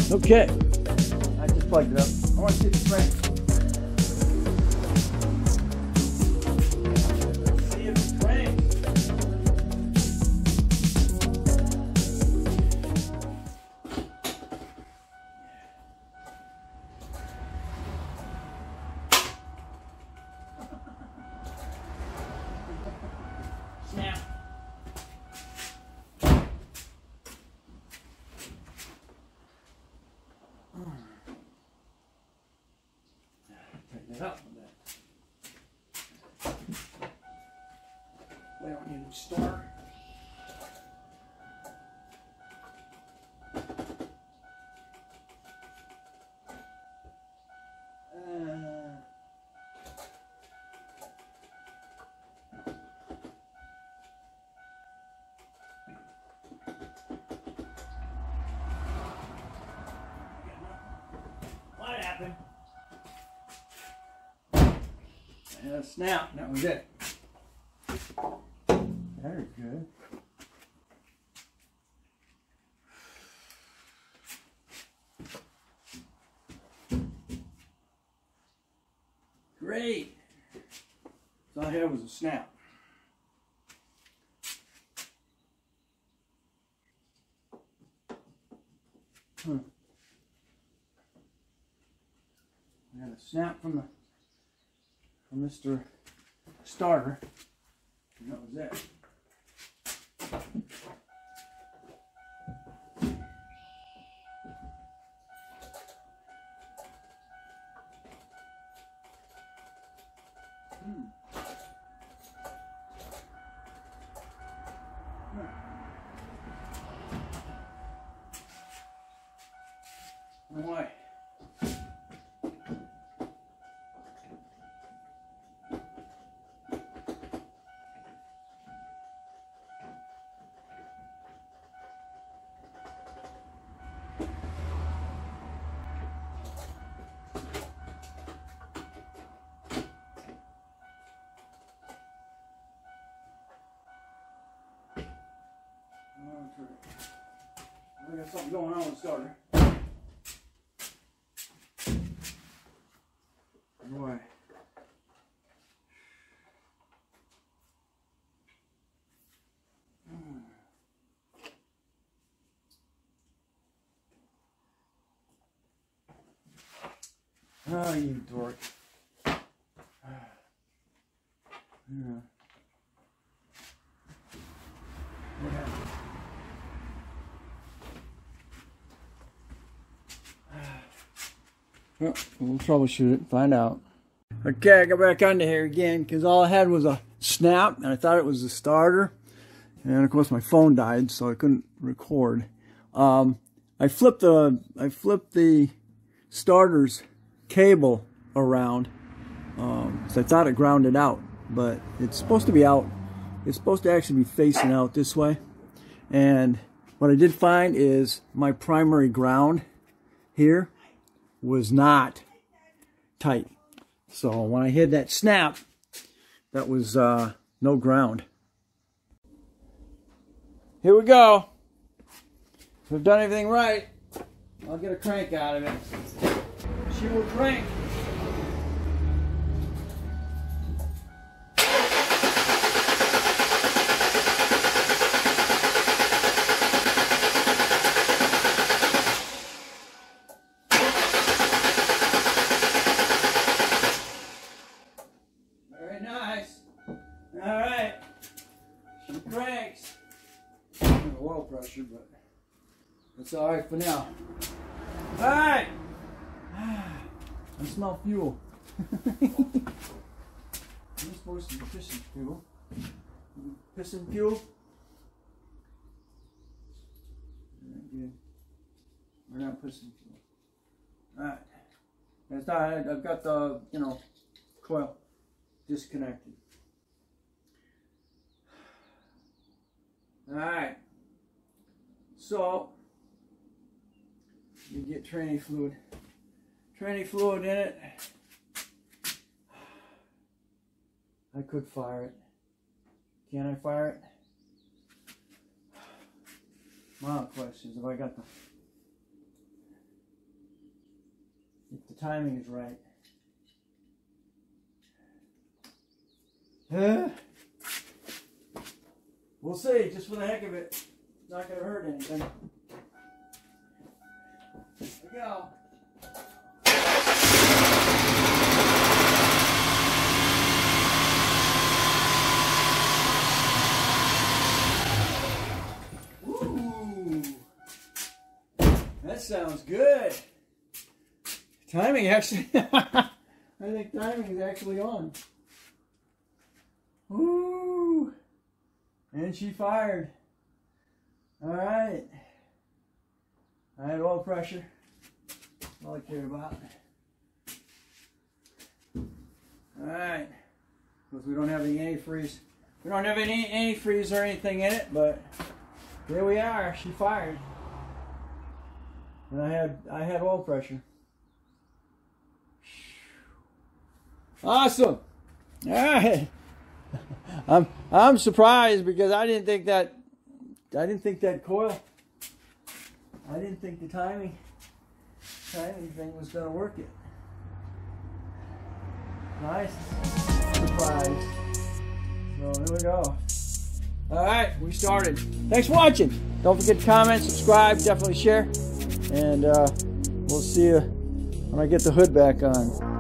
Okay, I just plugged it up. I want to see the frame. Let's see if it cranks. Snap. Tighten it up a bit. We don't need to start. What happened? And a snap, and that was it. Very good. Great. So all I had was a snap. I got a snap from Mr. Starter, and that was it. Why? I got something going on with the starter. Boy. Oh, you dork. Yeah. What happened? Well, we'll troubleshoot it, find out. Okay, I got back under here again because all I had was a snap and I thought it was the starter. And of course my phone died, so I couldn't record. I flipped the starter's cable around. So I thought it grounded out, but it's supposed to be out. It's supposed to actually be facing out this way. And what I did find is my primary ground here was not tight. So when I hit that snap, that was no ground. Here we go. If I've done everything right, I'll get a crank out of it. She will crank. Very nice. All right. She cranks. Oil pressure, but it's all right for now. All right. I smell fuel. I'm supposed to be pissing fuel. Pissing fuel. Good. We're not pissing fuel. All right. It's not. I've got the coil disconnected. All right. So you get tranny fluid in it. I could fire it. Can I fire it? My questions. Have I got if the timing is right. We'll see, just for the heck of it. It's not going to hurt anything. Here we go. Ooh, that sounds good. Timing actually, I think timing is actually on. Ooh, and she fired. All right. I had oil pressure. All I care about. All right. Because we don't have any antifreeze. We don't have any antifreeze or anything in it, but there we are. She fired. And I had oil pressure. Awesome. All right. I'm surprised because I didn't think that coil, I didn't think the timing thing was going to work it. Nice surprise. So here we go. Alright, we started. Thanks for watching. Don't forget to comment, subscribe, definitely share. And we'll see you when I get the hood back on.